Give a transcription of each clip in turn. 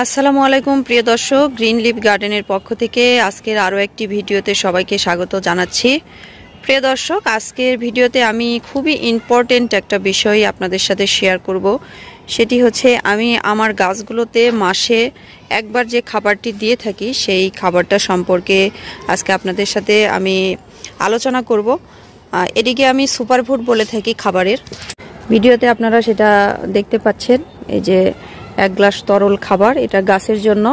আসসালামু আলাইকুম প্রিয় দর্শক, গ্রিন লিফ গার্ডেনের পক্ষ থেকে আজকের আরও একটি ভিডিওতে সবাইকে স্বাগত জানাচ্ছি। প্রিয় দর্শক, আজকের ভিডিওতে আমি খুবই ইম্পর্টেন্ট একটা বিষয় আপনাদের সাথে শেয়ার করব। সেটি হচ্ছে আমি আমার গাছগুলোতে মাসে একবার যে খাবারটি দিয়ে থাকি সেই খাবারটা সম্পর্কে আজকে আপনাদের সাথে আমি আলোচনা করব। এটিকে আমি সুপারফুড বলে থাকি খাবারের। ভিডিওতে আপনারা সেটা দেখতে পাচ্ছেন, এই যে এক গ্লাস তরল খাবার, এটা গাছের জন্য।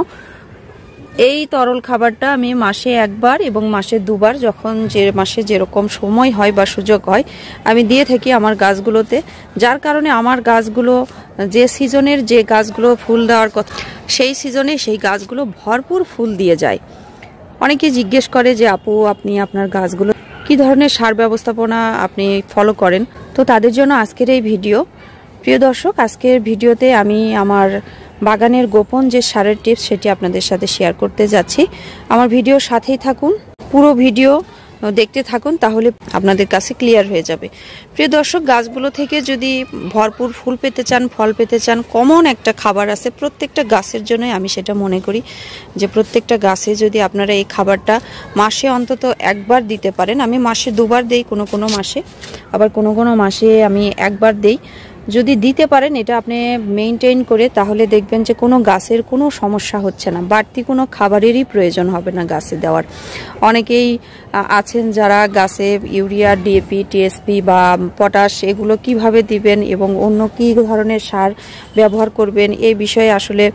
এই তরল খাবারটা আমি মাসে একবার এবং মাসে দুবার, যখন যে মাসে যেরকম সময় হয় বা সুযোগ হয়, আমি দিয়ে থাকি আমার গাছগুলোতে। যার কারণে আমার গাছগুলো যে সিজনের যে গাছগুলো ফুল দেওয়ার কথা, সেই সিজনে সেই গাছগুলো ভরপুর ফুল দিয়ে যায়। অনেকে জিজ্ঞেস করে যে আপু, আপনি আপনার গাছগুলো কি ধরনের সার ব্যবস্থাপনা আপনি ফলো করেন? তো তাদের জন্য আজকের এই ভিডিও। প্রিয় দর্শক, আজকের ভিডিওতে আমি আমার বাগানের গোপন যে সারের টিপস সেটি আপনাদের সাথে শেয়ার করতে যাচ্ছি। আমার ভিডিওর সাথেই থাকুন, পুরো ভিডিও দেখতে থাকুন, তাহলে আপনাদের কাছে ক্লিয়ার হয়ে যাবে। প্রিয় দর্শক, গাছগুলো থেকে যদি ভরপুর ফুল পেতে চান, ফল পেতে চান, কমন একটা খাবার আছে প্রত্যেকটা গাছের জন্যই। আমি সেটা মনে করি যে প্রত্যেকটা গাছে যদি আপনারা এই খাবারটা মাসে অন্তত একবার দিতে পারেন। আমি মাসে দুবার দেই কোনো কোনো মাসে, আবার কোনো কোনো মাসে আমি একবার দেই। যদি দিতে পারেন এটা আপনি মেইনটেইন করে, তাহলে দেখবেন যে কোনো গাছের কোনো সমস্যা হচ্ছে না, বাড়তি কোনো খাবারেরই প্রয়োজন হবে না গাছে দেওয়ার। অনেকেই আছেন যারা গাছে ইউরিয়া, ডিএপি, টিএসপি বা পটাশ এগুলো কিভাবে দিবেন এবং অন্য কি ধরনের সার ব্যবহার করবেন, এই বিষয়ে আসলে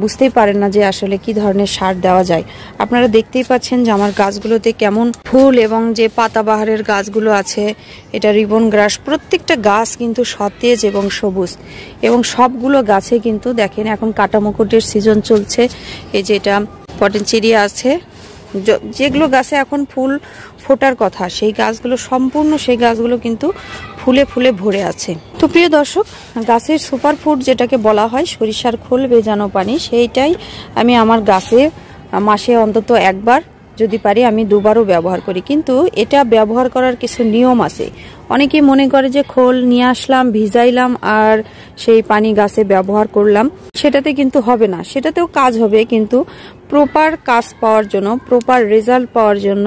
বুঝতেই পারেন না যে আসলে কি ধরনের সার দেওয়া যায়। আপনারা দেখতেই পাচ্ছেন যে আমার গাছগুলোতে কেমন ফুল, এবং যে পাতাবাহারের গাছগুলো আছে, এটা রিবন গ্রাস, প্রত্যেকটা গাছ কিন্তু সতেজ এবং সবুজ, এবং সবগুলো গাছে কিন্তু দেখেন এখন কাটা মুকুটের সিজন চলছে। এই যে এটা পটেনচেরিয়া আছে, যেগুলো গাছে এখন ফুল ফোটার কথা, সেই গাছগুলো সম্পূর্ণ সেই গাছগুলো কিন্তু ফুলে ফুলে ভরে আছে। তো প্রিয় দর্শক, গাছের সুপারফুড যেটাকে বলা হয় সরিষার খোল ভেজানো পানি, সেইটাই আমি আমার গাছে মাসে অন্তত একবার, যদি পারি আমি দুবারও ব্যবহার করি। কিন্তু এটা ব্যবহার করার কিছু নিয়ম আছে। অনেকেই মনে করে যে খোল নিয়ে আসলাম, ভিজাইলাম আর সেই পানি গাছে ব্যবহার করলাম, সেটাতে কিন্তু হবে না। সেটাতেও কাজ হবে, কিন্তু প্রপার কাজ পাওয়ার জন্য, প্রপার রেজাল্ট পাওয়ার জন্য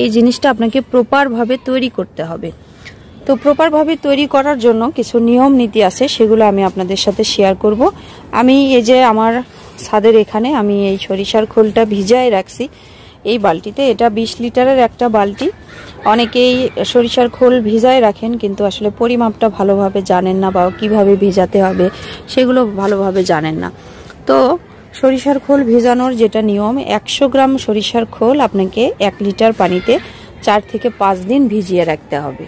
এই জিনিসটা আপনাকে প্রপারভাবে তৈরি করতে হবে। তো প্রপারভাবে তৈরি করার জন্য কিছু নিয়ম নীতি আছে, সেগুলো আমি আপনাদের সাথে শেয়ার করব। আমি এই যে আমার ছাদের এখানে আমি এই সরিষার খোলটা ভিজায় রাখছি এই বালতিতে। এটা 20 লিটারের একটা বালতি। অনেকেই সরিষার খোল ভিজায় রাখেন, কিন্তু আসলে পরিমাপটা ভালোভাবে জানেন না, বা কিভাবে ভিজাতে হবে সেগুলো ভালোভাবে জানেন না। তো সরিষার খোল ভিজানোর যেটা নিয়ম, 100 গ্রাম সরিষার খোল আপনাকে 1 লিটার পানিতে 4 থেকে 5 দিন ভিজিয়ে রাখতে হবে।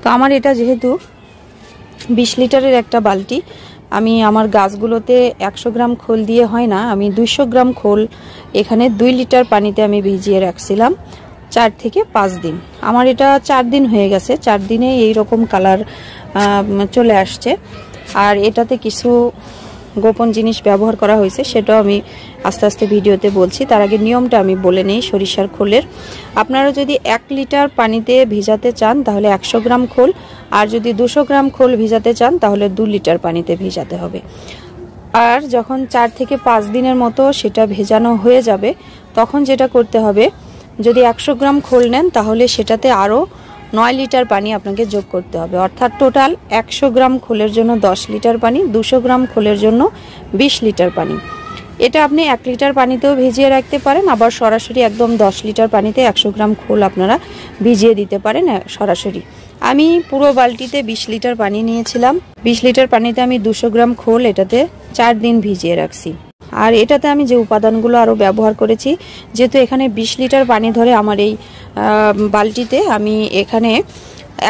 তো আমার এটা যেহেতু 20 লিটারের একটা বালতি, আমি আমার গাছগুলোতে 100 গ্রাম খোল দিয়ে হয় না, আমি 200 গ্রাম খোল এখানে 2 লিটার পানিতে আমি ভিজিয়ে রাখছিলাম 4 থেকে 5 দিন। আমার এটা 4 দিন হয়ে গেছে, 4 দিনে এইরকম কালার চলে আসছে। আর এটাতে কিছু গোপন জিনিস ব্যবহার করা হয়েছে, সেটাও আমি আস্তে আস্তে ভিডিওতে বলছি। তার আগে নিয়মটা আমি বলে নেই সরিষার খোলের। আপনারা যদি 1 লিটার পানিতে ভিজাতে চান তাহলে 100 গ্রাম খোল, আর যদি 200 গ্রাম খোল ভিজাতে চান তাহলে 2 লিটার পানিতে ভিজাতে হবে। আর যখন 4 থেকে 5 দিনের মতো সেটা ভেজানো হয়ে যাবে, তখন যেটা করতে হবে, যদি 100 গ্রাম খোল নেন তাহলে সেটাতে আরও 9 লিটার পানি আপনাকে যোগ করতে হবে। অর্থাৎ টোটাল 100 গ্রাম খোলের জন্য 10 লিটার পানি, 200 গ্রাম খোলের জন্য 20 লিটার পানি। এটা আপনি 1 লিটার পানিতেও ভিজিয়ে রাখতে পারেন, আবার সরাসরি একদম 10 লিটার পানিতে 100 গ্রাম খোল আপনারা ভিজিয়ে দিতে পারেন সরাসরি। আমি পুরো বালতিতে 20 লিটার পানি নিয়েছিলাম। 20 লিটার পানিতে আমি 200 গ্রাম খোল এটাতে 4 দিন ভিজিয়ে রাখছি। আর এটাতে আমি যে উপাদানগুলো আরও ব্যবহার করেছি, যেহেতু এখানে 20 লিটার পানি ধরে আমার এই বালতিতে, আমি এখানে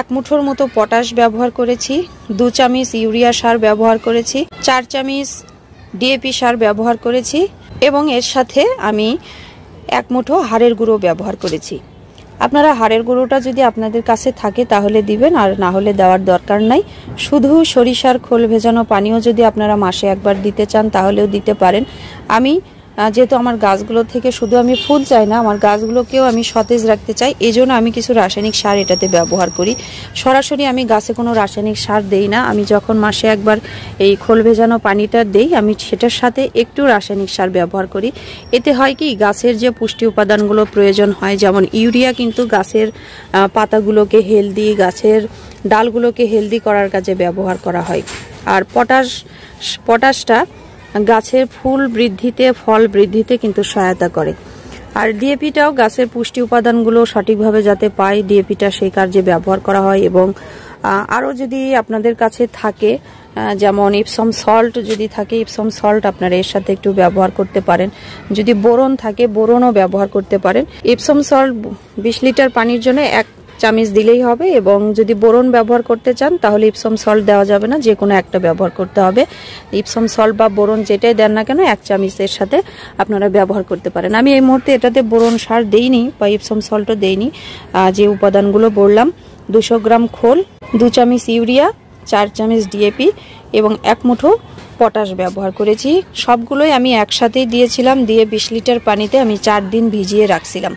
1 মুঠোর মতো পটাশ ব্যবহার করেছি, 2 চামচ ইউরিয়া সার ব্যবহার করেছি, 4 চামচ ডিএপি সার ব্যবহার করেছি, এবং এর সাথে আমি 1 মুঠো হাড়ের গুঁড়ো ব্যবহার করেছি। আপনারা হাড়ের গুঁড়োটা যদি আপনাদের কাছে থাকে তাহলে দিবেন, আর না হলে দেওয়ার দরকার নাই। শুধু সরিষার খোল ভেজানো পানিও যদি আপনারা মাসে একবার দিতে চান তাহলেও দিতে পারেন। আমি যেহেতু আমার গাছগুলো থেকে শুধু আমি ফুল চাই না, আমার গাছগুলোকেও আমি সতেজ রাখতে চাই, এই জন্য আমি কিছু রাসায়নিক সার এটাতে ব্যবহার করি। সরাসরি আমি গাছে কোনো রাসায়নিক সার দেই না। আমি যখন মাসে একবার এই খোল ভেজানো পানিটা দেই, আমি সেটার সাথে একটু রাসায়নিক সার ব্যবহার করি। এতে হয় কি, গাছের যে পুষ্টি উপাদানগুলো প্রয়োজন হয়, যেমন ইউরিয়া কিন্তু গাছের পাতাগুলোকে হেলদি, গাছের ডালগুলোকে হেলদি করার কাজে ব্যবহার করা হয়। আর পটাশটা গাছের ফুল বৃদ্ধিতে, ফল বৃদ্ধিতে কিন্তু সহায়তা করে। আর ডিএপিটাও গাছের পুষ্টি উপাদানগুলো সঠিকভাবে যাতে পায়, ডিএপিটা সেই কাজে ব্যবহার করা হয়। এবং আরও যদি আপনাদের কাছে থাকে, যেমন ইপসম সল্ট যদি থাকে, ইপসম সল্ট আপনারা এর সাথে একটু ব্যবহার করতে পারেন। যদি বোরন থাকে, বোরনও ব্যবহার করতে পারেন। ইপসম সল্ট 20 লিটার পানির জন্য 1 চামচ দিলেই হবে। এবং যদি বোরন ব্যবহার করতে চান তাহলে ইপসম সল্ট দেওয়া যাবে না, যে কোনো একটা ব্যবহার করতে হবে। ইপসম সল্ট বা বোরন যেটাই দেন না কেন 1 চামচের সাথে আপনারা ব্যবহার করতে পারেন। আমি এই মুহূর্তে এটাতে বোরন সার দেইনি বা ইপসম সল্টও দেইনি। যে উপাদানগুলো বললাম, 200 গ্রাম খোল, 2 চামচ ইউরিয়া, 4 চামচ ডিএপি এবং 1 মুঠো পটাশ ব্যবহার করেছি। সবগুলোই আমি একসাথেই দিয়েছিলাম, দিয়ে 20 লিটার পানিতে আমি 4 দিন ভিজিয়ে রাখছিলাম।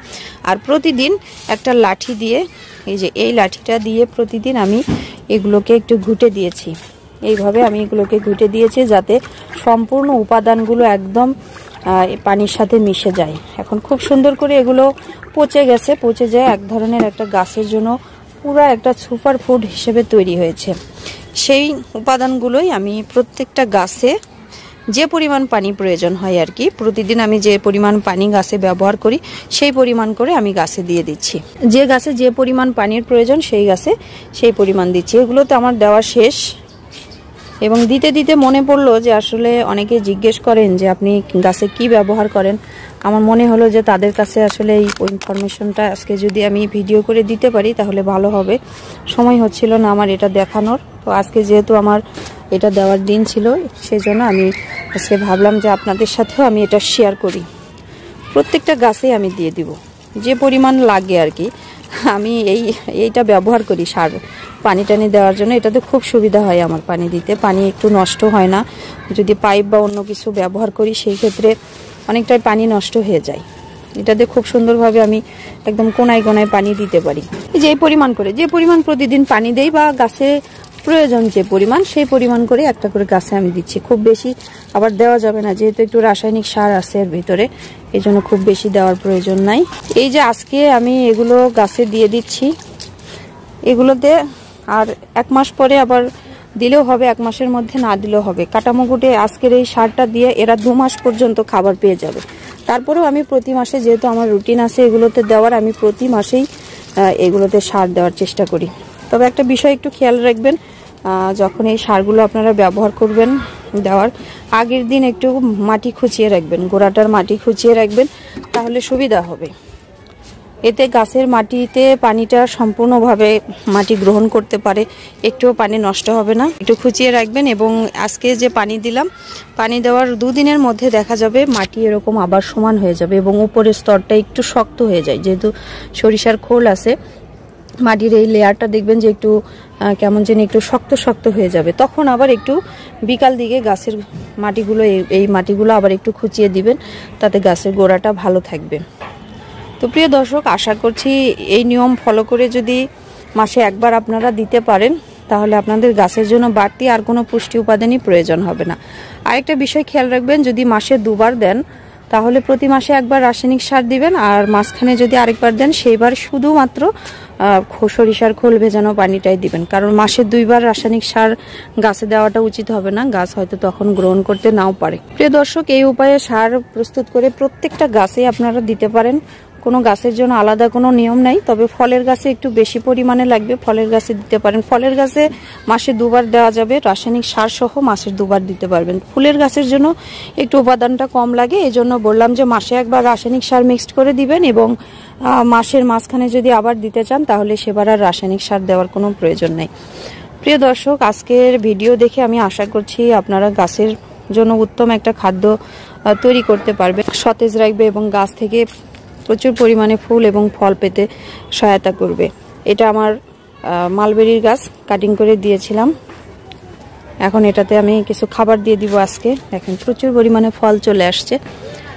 আর প্রতিদিন একটা লাঠি দিয়ে, এই যে এই লাঠিটা দিয়ে প্রতিদিন আমি এগুলোকে একটু ঘুটে দিয়েছি। এইভাবে আমি এগুলোকে ঘুটে দিয়েছি যাতে সম্পূর্ণ উপাদানগুলো একদম পানির সাথে মিশে যায়। এখন খুব সুন্দর করে এগুলো পচে গেছে, পচে যায় এক ধরনের একটা গাছের জন্য পুরো একটা সুপার ফুড হিসেবে তৈরি হয়েছে। সেই উপাদানগুলোই আমি প্রত্যেকটা গাছে যে পরিমাণ পানি প্রয়োজন হয় আর কি, প্রতিদিন আমি যে পরিমাণ পানি গাছে ব্যবহার করি সেই পরিমাণ করে আমি গাছে দিয়ে দিচ্ছি। যে গাছে যে পরিমাণ পানির প্রয়োজন সেই গাছে সেই পরিমাণ দিচ্ছি। এগুলো তো আমার দেওয়া শেষ। এবং দিতে দিতে মনে পড়লো যে আসলে অনেকে জিজ্ঞেস করেন যে আপনি গাছে কি ব্যবহার করেন। আমার মনে হলো যে তাদের কাছে আসলে এই ইনফরমেশনটা আজকে যদি আমি ভিডিও করে দিতে পারি তাহলে ভালো হবে। সময় হচ্ছিল না আমার এটা দেখানোর, তো আজকে যেহেতু আমার এটা দেওয়ার দিন ছিল, সেই জন্য আমি আজকে ভাবলাম যে আপনাদের সাথেও আমি এটা শেয়ার করি। প্রত্যেকটা গাছেই আমি দিয়ে দিব যে পরিমাণ লাগে আর কি। আমি এইটা ব্যবহার করি সার পানি টানি দেওয়ার জন্য। এটাতে খুব সুবিধা হয় আমার পানি দিতে, পানি একটু নষ্ট হয় না। যদি পাইপ বা অন্য কিছু ব্যবহার করি সেই ক্ষেত্রে অনেকটাই পানি নষ্ট হয়ে যায়। এটাতে খুব সুন্দরভাবে আমি একদম কোনায় কোনায় পানি দিতে পারি। যে পরিমাণ করে, যে পরিমাণ প্রতিদিন পানি দেই বা গাছে প্রয়োজন যে পরিমাণ, সেই পরিমাণ করে একটা করে গাছে আমি দিচ্ছি। খুব বেশি আবার দেওয়া যাবে না, যেহেতু একটু রাসায়নিক সার আছে এর ভিতরে, এই জন্য খুব বেশি দেওয়ার প্রয়োজন নাই। এই যে আজকে আমি এগুলো গাছে দিয়ে দিচ্ছি, এগুলোতে আর 1 মাস পরে আবার দিলেও হবে, 1 মাসের মধ্যে না দিলেও হবে। কাটামুকুটে আজকের এই সারটা দিয়ে এরা 2 মাস পর্যন্ত খাবার পেয়ে যাবে। তারপরেও আমি প্রতি মাসে, যেহেতু আমার রুটিন আছে এগুলোতে দেওয়ার, আমি প্রতি মাসেই এগুলোতে সার দেওয়ার চেষ্টা করি। তবে একটা বিষয় একটু খেয়াল রাখবেন, যখন এই সারগুলো আপনারা ব্যবহার করবেন, দেওয়ার আগের দিন একটু মাটি খুঁচিয়ে রাখবেন, গোড়াটার মাটি খুঁচিয়ে রাখবেন, তাহলে সুবিধা হবে। এতে গাছের মাটিতে পানিটা সম্পূর্ণভাবে মাটি গ্রহণ করতে পারে, একটুও পানি নষ্ট হবে না। একটু খুঁচিয়ে রাখবেন। এবং আজকে যে পানি দিলাম, পানি দেওয়ার 2 দিনের মধ্যে দেখা যাবে মাটি এরকম আবার সমান হয়ে যাবে এবং উপরের স্তরটা একটু শক্ত হয়ে যায়। যেহেতু সরিষার খোল আছে, মাটির এই লেয়ারটা দেখবেন যে একটু কেমন যেন একটু শক্ত শক্ত হয়ে যাবে। তখন আবার একটু বিকাল দিকে গাছের মাটিগুলো, এই মাটিগুলো আবার একটু খুঁচিয়ে দিবেন, তাতে গাছের গোড়াটা ভালো থাকবে। তো প্রিয় দর্শক, আশা করছি এই নিয়ম ফলো করে যদি মাসে একবার আপনারা দিতে পারেন তাহলে আপনাদের গাছের জন্য বাড়তি আর কোনো পুষ্টি উপাদানই প্রয়োজন হবে না। আরেকটা বিষয় খেয়াল রাখবেন, যদি মাসে 2 বার দেন তাহলে প্রতি মাসে একবার রাসায়নিক সার দিবেন, আর মাঝখানে যদি আরেকবার দেন সেইবার শুধুমাত্র সরিষার খোল ভেজানো পানিটাই দিবেন। কারণ মাসে 2 বার রাসায়নিক সার গাছে দেওয়াটা উচিত হবে না, গাছ হয়তো তখন গ্রহণ করতে নাও পারে। প্রিয় দর্শক, এই উপায়ে সার প্রস্তুত করে প্রত্যেকটা গাছে আপনারা দিতে পারেন। কোনো গাছের জন্য আলাদা কোনো নিয়ম নাই, তবে ফলের গাছে একটু বেশি পরিমাণে লাগবে, ফলের গাছে দিতে পারেন। ফলের গাছে মাসে 2 বার দেওয়া যাবে, রাসায়নিক সার সহ মাসে 2 বার দিতে পারবেন। ফুলের গাছের জন্য একটু উপাদানটা কম লাগে, এই জন্য বললাম যে মাসে একবার রাসায়নিক সার মিক্সড করে দিবেন এবং মাসের মাঝখানে যদি আবার দিতে চান তাহলে সেবার আর রাসায়নিক সার দেওয়ার কোনো প্রয়োজন নেই। প্রিয় দর্শক, আজকের ভিডিও দেখে আমি আশা করছি আপনারা গাছের জন্য উত্তম একটা খাদ্য তৈরি করতে পারবেন, সতেজ রাখবে এবং গাছ থেকে প্রচুর পরিমাণে ফুল এবং ফল পেতে সহায়তা করবে। এটা আমার মালবেরির গাছ, কাটিং করে দিয়েছিলাম। এখন এটাতে আমি কিছু খাবার দিয়ে দিব আজকে। দেখেন প্রচুর পরিমাণে ফল চলে আসছে।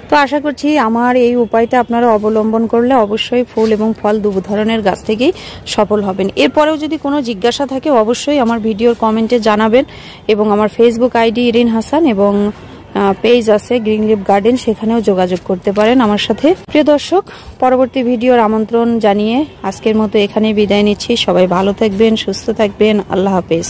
তো আশা করছি আমার এই উপায়টা আপনারা অবলম্বন করলে অবশ্যই ফুল এবং ফল দুই ধরনের গাছ থেকেই সফল হবেন। এরপরেও যদি কোনো জিজ্ঞাসা থাকে অবশ্যই আমার ভিডিওর কমেন্টে জানাবেন এবং আমার ফেসবুক আইডি ইরিন হাসান এবং পেজ আছে গ্রিন লিফ গার্ডেন, সেখানেও যোগাযোগ করতে পারেন আমার সাথে। প্রিয় দর্শক, পরবর্তী ভিডিওর আমন্ত্রণ জানিয়ে আজকের মতো এখানেই বিদায় নিচ্ছি। সবাই ভালো থাকবেন, সুস্থ থাকবেন। আল্লাহ হাফেজ।